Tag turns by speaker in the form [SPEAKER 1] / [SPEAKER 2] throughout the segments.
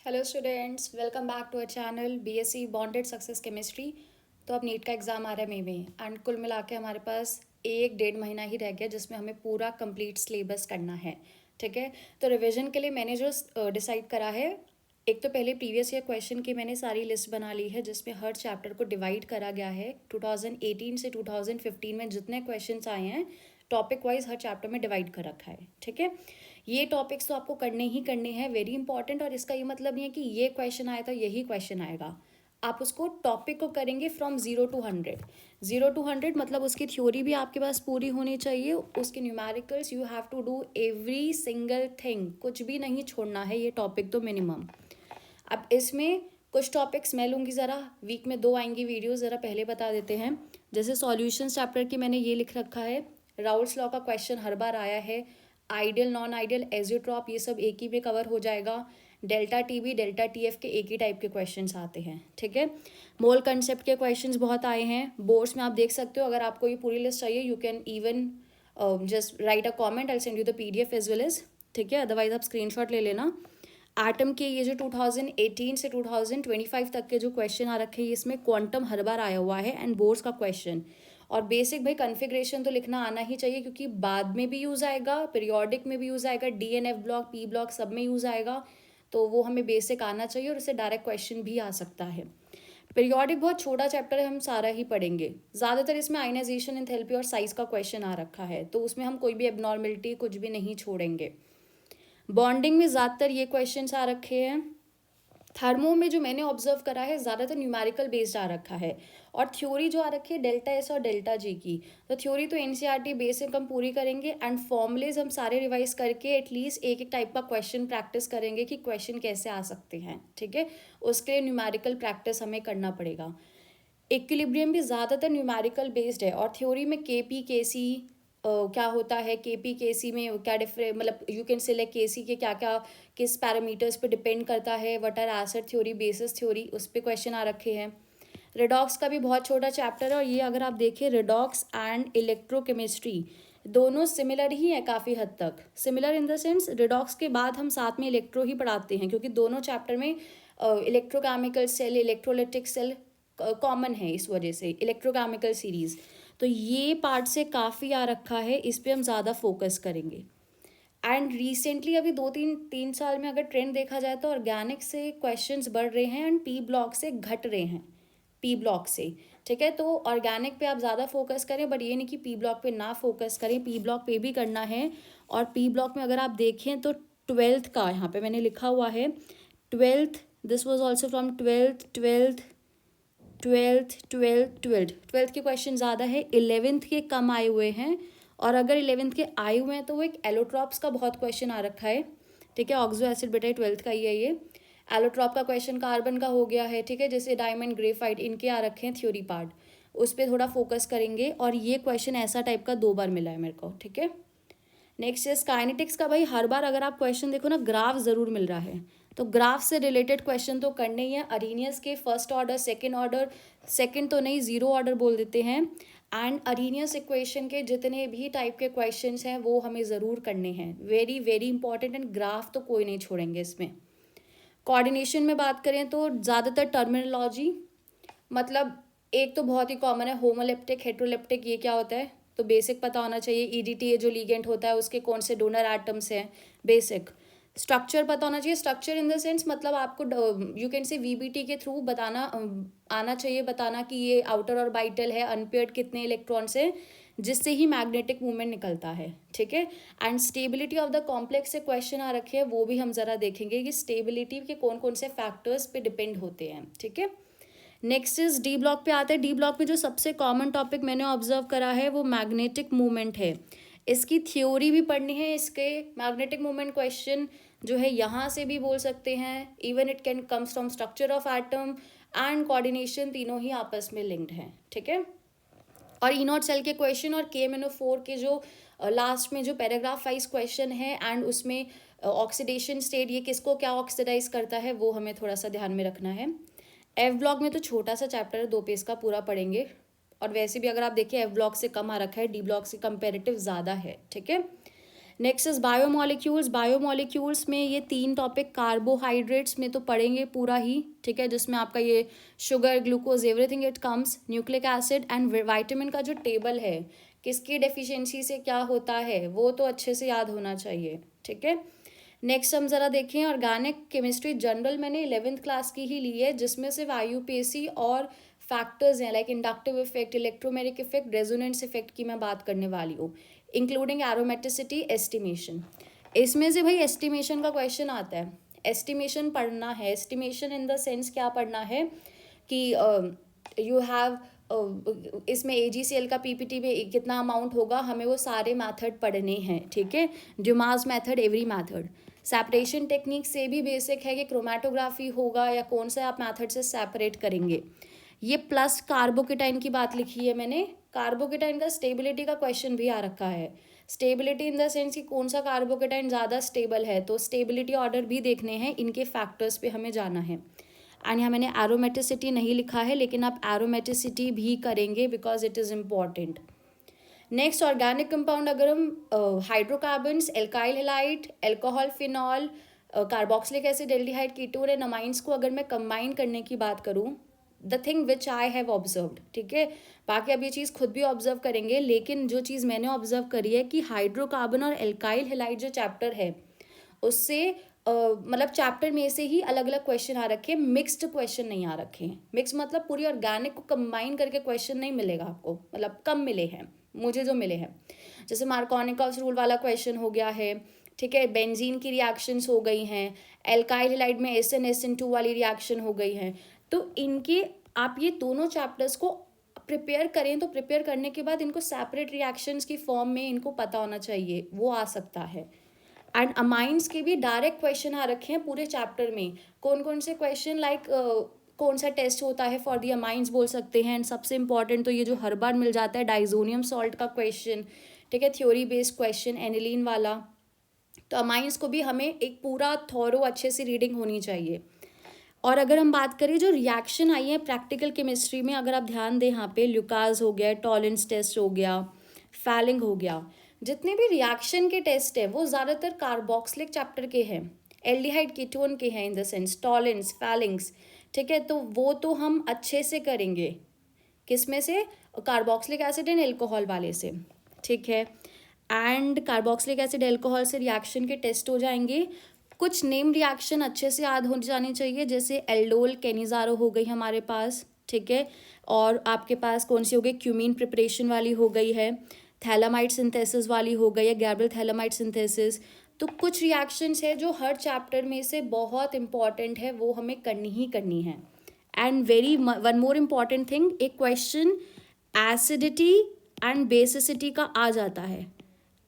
[SPEAKER 1] Hello students, welcome back to our channel BSc bonded success chemistry. तो अब NEET का exam आ रहा है मई में एंड कुल मिला के हमारे पास 1-1.5 महीना ही रह गया जिसमें हमें पूरा कंप्लीट सिलेबस करना है। ठीक है, तो रिवीजन के लिए मैंने जो डिसाइड करा है, एक तो पहले प्रीवियस ईयर क्वेश्चन की मैंने सारी लिस्ट बना ली है जिसमें हर चैप्टर को डिवाइड करा गया है। 2018 से 2015 में जितने क्वेश्चंस आए हैं टॉपिक वाइज हर चैप्टर में डिवाइड कर रखा है। ठीक है, ये टॉपिक्स तो आपको करने ही करने हैं, वेरी इंपॉर्टेंट। और इसका ये मतलब नहीं है कि ये क्वेश्चन आया था यही क्वेश्चन आएगा। आप उसको टॉपिक को करेंगे फ्रॉम 0 to 100। 0 to 100 मतलब उसकी थ्योरी भी आपके पास पूरी होनी चाहिए, उसके numericals you have to do every single thing, कुछ भी नहीं छोड़ना है, ये टॉपिक तो मिनिमम। अब इसमें कुछ टॉपिक्स मैं लूँगी, ज़रा वीक में 2 आएंगी वीडियो, ज़रा पहले बता देते हैं। जैसे सॉल्यूशन चैप्टर की मैंने ये लिख रखा है, राउल्स लॉ का क्वेश्चन हर बार आया है, आइडियल नॉन आइडियल एजियोट्रॉप ये सब एक ही में कवर हो जाएगा। डेल्टा टीबी डेल्टा टीएफ के एक ही टाइप के क्वेश्चंस आते हैं। ठीक है, मोल कंसेप्ट के क्वेश्चंस बहुत आए हैं बोर्ड्स में, आप देख सकते हो। अगर आपको ये पूरी लिस्ट चाहिए you can even just write a comment, I send you the PDF as well as. ठीक है, अदरवाइज आप स्क्रीनशॉट ले लेना। एटम के ये जो 2018 से 2025 तक के जो क्वेश्चन आ रखे हैं, इसमें क्वांटम हर बार आया हुआ है एंड बोर्ड्स का क्वेश्चन। और बेसिक भाई कन्फिग्रेशन तो लिखना आना ही चाहिए क्योंकि बाद में भी यूज़ आएगा, पीरियोडिक में भी यूज़ आएगा, DNF ब्लॉक P ब्लॉक सब में यूज़ आएगा। तो वो हमें बेसिक आना चाहिए और इससे डायरेक्ट क्वेश्चन भी आ सकता है। पीरियोडिक बहुत छोटा चैप्टर है, हम सारा ही पढ़ेंगे। ज़्यादातर इसमें आयनाइजेशन एंथैल्पी और साइज का क्वेश्चन आ रखा है, तो उसमें हम कोई भी एबनॉर्मेलिटी कुछ भी नहीं छोड़ेंगे। बॉन्डिंग में ज़्यादातर ये क्वेश्चंस आ रखे हैं। थर्मो में जो मैंने ऑब्जर्व करा है ज़्यादातर न्यूमेरिकल बेस्ड आ रखा है, और थ्योरी जो आ रखी है डेल्टा एस और डेल्टा जी की। तो थ्योरी तो NCERT बेसिक हम पूरी करेंगे एंड फॉर्मुलेज हम सारे रिवाइज करके एटलीस्ट एक एक टाइप का क्वेश्चन प्रैक्टिस करेंगे कि क्वेश्चन कैसे आ सकते हैं। ठीक है, उसके लिए न्यूमेरिकल प्रैक्टिस हमें करना पड़ेगा। इक्विलिब्रियम भी ज़्यादातर न्यूमेरिकल बेस्ड है, और थ्योरी में KP KC क्या होता है, KP KC में क्या डिफरेंट, मतलब यू कैन सिलेक्ट KC के क्या क्या किस पैरामीटर्स पे डिपेंड करता है, what are acid theory basis theory, उस पर क्वेश्चन आ रखे हैं। रेडॉक्स का भी बहुत छोटा चैप्टर है, और ये अगर आप देखें रेडॉक्स एंड इलेक्ट्रोकेमिस्ट्री दोनों सिमिलर ही है काफ़ी हद तक। Similar in the sense redox के बाद हम साथ में इलेक्ट्रो ही पढ़ाते हैं क्योंकि दोनों चैप्टर में electrochemical cell electrolytic cell common है, इस वजह से इलेक्ट्रोकेमिकल सीरीज़। तो ये पार्ट से काफ़ी आ रखा है, इस पर हम ज़्यादा फोकस करेंगे। एंड रिसेंटली अभी 2-3 साल में अगर ट्रेंड देखा जाए तो ऑर्गेनिक से क्वेश्चंस बढ़ रहे हैं एंड P ब्लॉक से घट रहे हैं, P ब्लॉक से। ठीक है, तो ऑर्गेनिक पे आप ज़्यादा फोकस करें, बट ये नहीं कि P ब्लॉक पे ना फोकस करें, P ब्लॉक पे भी करना है। और P ब्लॉक में अगर आप देखें तो 12th का यहाँ पे मैंने लिखा हुआ है, 12th this was also from 12th के क्वेश्चन ज़्यादा है, 11th के कम आए हुए हैं। और अगर 11th के आए हुए हैं तो वो एक एलोट्रॉप्स का बहुत क्वेश्चन आ रखा है। ठीक है, ऑक्सो एसिड बेटा 12th का ही है ये। एलोट्रॉप का क्वेश्चन कार्बन का हो गया है। ठीक है, जैसे डायमंड ग्रेफाइट इनके आ रखे हैं थ्योरी पार्ट, उस पर थोड़ा फोकस करेंगे। और ये क्वेश्चन ऐसा टाइप का 2 बार मिला है मेरे को। ठीक है, नेक्स्ट इज काइनेटिक्स का। भाई हर बार अगर आप क्वेश्चन देखो ना, ग्राफ ज़रूर मिल रहा है, तो ग्राफ से रिलेटेड क्वेश्चन तो करने ही है। अरीनियस के first order second order, second तो नहीं 0 ऑर्डर बोल देते हैं, एंड अरीनियस इक्वेशन के जितने भी टाइप के क्वेश्चंस हैं वो हमें ज़रूर करने हैं, very very important. And graph तो कोई नहीं छोड़ेंगे इसमें। कोऑर्डिनेशन में बात करें तो ज़्यादातर टर्मिनोलॉजी, मतलब एक तो बहुत ही कॉमन है होमोलेप्टिक हेट्रोलेप्टिक, ये क्या होता है तो बेसिक पता होना चाहिए। EDTA जो लीगेंट होता है उसके कौन से डोनर एटम्स हैं, बेसिक। स्ट्रक्चर पता होना चाहिए, स्ट्रक्चर इन द सेंस मतलब आपको यू कैन से VBT के थ्रू बताना आना चाहिए, बताना कि ये आउटर और बाइटल है, अनपेयर्ड कितने इलेक्ट्रॉन्स हैं, जिससे ही मैग्नेटिक मूवमेंट निकलता है। ठीक है, and stability of the complex से क्वेश्चन आ रखे हैं, वो भी हम ज़रा देखेंगे कि स्टेबिलिटी के कौन कौन से फैक्टर्स पे डिपेंड होते हैं। ठीक है, नेक्स्ट इज D ब्लॉक पे आते हैं। D ब्लॉक पे जो सबसे कॉमन टॉपिक मैंने ऑब्जर्व करा है वो मैग्नेटिक मूवमेंट है। इसकी थ्योरी भी पढ़नी है, इसके मैग्नेटिक मूवमेंट क्वेश्चन जो है यहाँ से भी बोल सकते हैं, even it can comes from structure of atom and coordination, तीनों ही आपस में लिंक्ड हैं। ठीक है, और E0 सेल के क्वेश्चन और KMnO4 के जो लास्ट में जो पैराग्राफ वाइज क्वेश्चन है एंड उसमें ऑक्सीडेशन स्टेट ये किसको क्या ऑक्सीडाइज करता है, वो हमें थोड़ा सा ध्यान में रखना है। F ब्लॉक में तो छोटा सा चैप्टर है, 2 पेज का, पूरा पढ़ेंगे। और वैसे भी अगर आप देखिए F ब्लॉक से कम आ रखा है, D ब्लॉक से कंपेरेटिव ज़्यादा है। ठीक है, नेक्स्ट इज बायोमोलिक्यूल्स। बायोमोलिक्यूल्स में ये 3 टॉपिक कार्बोहाइड्रेट्स में तो पढ़ेंगे पूरा ही, ठीक है, जिसमें आपका ये sugar, glucose, everything it comes, nucleic acid and vitamin का जो टेबल है, किसकी डेफिशिएंसी से क्या होता है, वो तो अच्छे से याद होना चाहिए, ठीक है। नेक्स्ट हम ज़रा देखें ऑर्गेनिक केमिस्ट्री जनरल, मैंने 11th क्लास की ही ली है, जिसमें सिर्फ IUPAC और फैक्टर्स हैं like inductive effect, electromagnetic effect, resonance effect की मैं बात करने वाली हूँ, इंक्लूडिंग एरोमेटिसिटी, एस्टिमेशन। इसमें से भाई एस्टिमेशन का क्वेश्चन आता है, एस्टिमेशन पढ़ना है। एस्टिमेशन इन द सेंस क्या पढ़ना है कि यू हैव इसमें AGCL का PPT में कितना अमाउंट होगा, हमें वो सारे मेथड पढ़ने हैं, ठीक है, Dumas method, every method. Separation technique से भी बेसिक है कि क्रोमेटोग्राफी होगा या कौन सा आप मेथड से सेपरेट करेंगे। ये प्लस कार्बोकेटाइन की बात लिखी है मैंने। कार्बोकेटाइन का स्टेबिलिटी का क्वेश्चन भी आ रखा है। स्टेबिलिटी इन द सेंस कि कौन सा कार्बोकेटाइन ज़्यादा स्टेबल है, तो स्टेबिलिटी ऑर्डर भी देखने हैं, इनके फैक्टर्स पे हमें जाना है। एंड यहाँ मैंने एरोमेटिसिटी नहीं लिखा है, लेकिन आप एरोमेटिसिटी भी करेंगे because it is important. Next organic compound, अगर हम hydrocarbons, alkyl halide, alcohol, phenol, carboxylic acid, aldehyde, ketone and amines को अगर मैं कंबाइन करने की बात करूँ, the thing which I have observed, ठीक है, बाकी अब ये चीज़ खुद भी ऑब्जर्व करेंगे, लेकिन जो चीज़ मैंने ऑब्जर्व करी है कि हाइड्रोकार्बन और एल्काइल हैलाइड जो चैप्टर है उससे मतलब चैप्टर में से ही अलग अलग क्वेश्चन आ रखे हैं, मिक्स्ड क्वेश्चन नहीं आ रखे हैं। मिक्स मतलब पूरी ऑर्गेनिक को कंबाइन करके क्वेश्चन नहीं मिलेगा आपको, मतलब कम मिले हैं मुझे जो मिले हैं। जैसे मार्कोनिकॉस रूल वाला क्वेश्चन हो गया है, ठीक है, बेंजीन की रिएक्शंस हो गई हैं, एल्काइल हैलाइड में SN2 वाली रिएक्शन हो गई हैं। तो इनके आप ये दोनों चैप्टर्स को प्रिपेयर करें, तो प्रिपेयर करने के बाद इनको सेपरेट रिएक्शंस की फॉर्म में इनको पता होना चाहिए, वो आ सकता है। एंड अमाइंस के भी डायरेक्ट क्वेश्चन आ रखे हैं पूरे चैप्टर में। कौन कौन से क्वेश्चन लाइक कौन सा टेस्ट होता है फॉर दी अमाइंस बोल सकते हैं। एंड सबसे इंपॉर्टेंट तो ये जो हर बार मिल जाता है डाइजोनियम सॉल्ट का क्वेश्चन, ठीक है, थ्योरी बेस्ड क्वेश्चन एनिलीन वाला। तो अमाइंस को भी हमें एक पूरा थॉरो अच्छे से रीडिंग होनी चाहिए। और अगर हम बात करें जो रिएक्शन आई है प्रैक्टिकल केमिस्ट्री में, अगर आप ध्यान दें यहाँ पे ल्यूकास हो गया, टॉलेंस टेस्ट हो गया, फैलिंग हो गया, जितने भी रिएक्शन के टेस्ट है वो ज़्यादातर कार्बोक्सिलिक चैप्टर के हैं, एल्डिहाइड कीटोन के हैं इन द सेंस, टॉलेंस, फैलिंग्स, ठीक है, तो वो तो हम अच्छे से करेंगे। किस में से? कार्बोक्सिलिक एसिड एंड एल्कोहल वाले से, ठीक है। एंड कार्बोक्सिलिक एसिड एल्कोहल से रिएक्शन के टेस्ट हो जाएंगे। कुछ नेम रिएक्शन अच्छे से याद हो जानी चाहिए, जैसे एल्डोल केनिजारो हो गई हमारे पास, ठीक है, और आपके पास कौन सी हो गई, क्यूमीन प्रिपरेशन वाली हो गई है, थैलामाइड सिंथेसिस वाली हो गई है, गैब्रियल थैलामाइड सिंथेसिस। तो कुछ रिएक्शंस है जो हर चैप्टर में से बहुत इंपॉर्टेंट है, वो हमें करनी ही करनी है। And very one more important thing, एक क्वेश्चन एसिडिटी एंड बेसिसिटी का आ जाता है।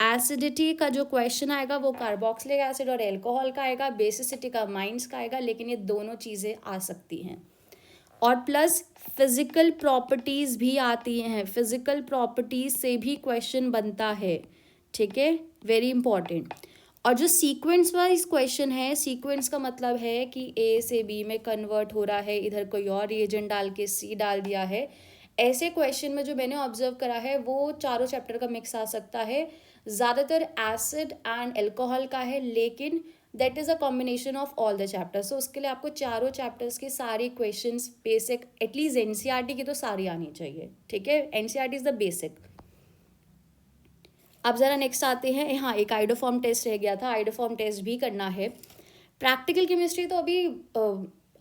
[SPEAKER 1] एसिडिटी का जो क्वेश्चन आएगा वो कार्बोक्सिलिक एसिड और एल्कोहल का आएगा, बेसिसिटी का अमाइंस का आएगा, लेकिन ये दोनों चीज़ें आ सकती हैं। और प्लस फिजिकल प्रॉपर्टीज़ भी आती हैं, फिजिकल प्रॉपर्टीज़ से भी क्वेश्चन बनता है, ठीक है, वेरी इंपॉर्टेंट। और जो सीक्वेंस वाइज क्वेश्चन है, सीक्वेंस का मतलब है कि A से B में कन्वर्ट हो रहा है, इधर कोई और रिएजेंट डाल के C डाल दिया है, ऐसे क्वेश्चन में जो मैंने ऑब्जर्व करा है वो चारों चैप्टर का मिक्स आ सकता है। ज़्यादातर एसिड एंड एल्कोहल का है, लेकिन that is a combination of all the chapters. So उसके लिए आपको चारों चैप्टर्स के सारे क्वेश्चंस बेसिक, एटलीस्ट NCERT की तो सारी आनी चाहिए, ठीक है, NCERT इज़ द बेसिक। अब ज़रा नेक्स्ट आते हैं, हाँ एक आइडोफॉर्म टेस्ट रह गया था, आइडोफॉर्म टेस्ट भी करना है। प्रैक्टिकल केमिस्ट्री तो अभी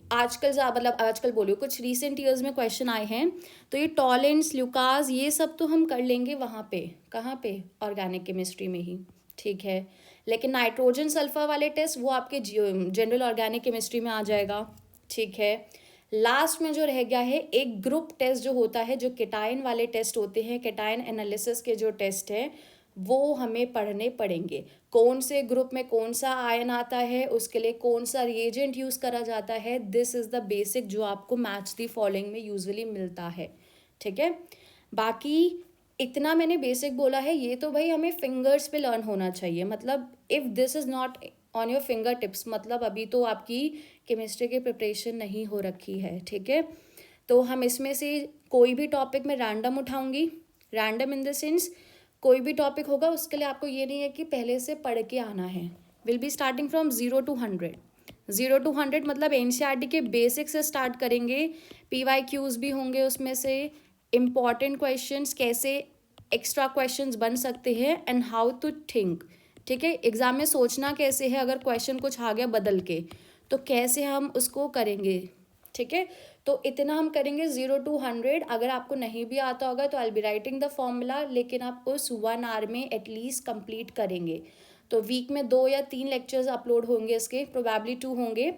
[SPEAKER 1] आजकल मतलब आजकल बोलियो कुछ रीसेंट ईयर्स में क्वेश्चन आए हैं, तो ये टॉलेंस, ल्यूकास, ये सब तो हम कर लेंगे वहाँ पे, कहाँ पे, ऑर्गेनिक केमिस्ट्री में ही, ठीक है। लेकिन नाइट्रोजन सल्फर वाले टेस्ट वो आपके जनरल ऑर्गेनिक केमिस्ट्री में आ जाएगा, ठीक है। लास्ट में जो रह गया है एक ग्रुप टेस्ट जो होता है, जो केटाइन वाले टेस्ट होते हैं, केटाइन एनालिसिस के जो टेस्ट हैं वो हमें पढ़ने पड़ेंगे। कौन से ग्रुप में कौन सा आयन आता है, उसके लिए कौन सा रिएजेंट यूज़ करा जाता है, दिस इज़ द बेसिक जो आपको मैच दी फॉलोइंग में यूजुअली मिलता है, ठीक है। बाकी इतना मैंने बेसिक बोला है, ये तो भाई हमें फिंगर्स पे लर्न होना चाहिए। मतलब if this is not on your finger tips, मतलब अभी तो आपकी केमिस्ट्री की प्रिपरेशन नहीं हो रखी है, ठीक है। तो हम इसमें से कोई भी टॉपिक में रैंडम उठाऊंगी, रैंडम इन द सेंस कोई भी टॉपिक होगा उसके लिए आपको ये नहीं है कि पहले से पढ़ के आना है. Will be starting from 0 to 100. 0 to 100 मतलब एनसीईआरटी के बेसिक से स्टार्ट करेंगे. पीवाईक्यूज भी होंगे उसमें से, इम्पॉर्टेंट क्वेश्चंस, कैसे एक्स्ट्रा क्वेश्चंस बन सकते हैं, एंड हाउ टू थिंक. ठीक है, एग्जाम में सोचना कैसे है, अगर क्वेश्चन कुछ आ गया बदल के तो कैसे हम उसको करेंगे. ठीक है, तो इतना हम करेंगे 0 to 100. अगर आपको नहीं भी आता होगा तो आई बी राइटिंग द फॉर्मूला, लेकिन आप उस 1 आवर में एटलीस्ट कंप्लीट करेंगे. तो वीक में 2 या 3 लेक्चर्स अपलोड होंगे इसके, प्रोबेबली 2 होंगे.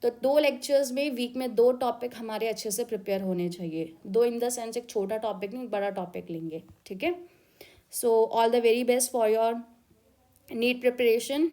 [SPEAKER 1] तो 2 लेक्चर्स में वीक में 2 टॉपिक हमारे अच्छे से प्रिपेयर होने चाहिए. 2 इन द सेंस एक छोटा टॉपिक नहीं, बड़ा टॉपिक लेंगे. ठीक है, so all the very best for your NEET preparation.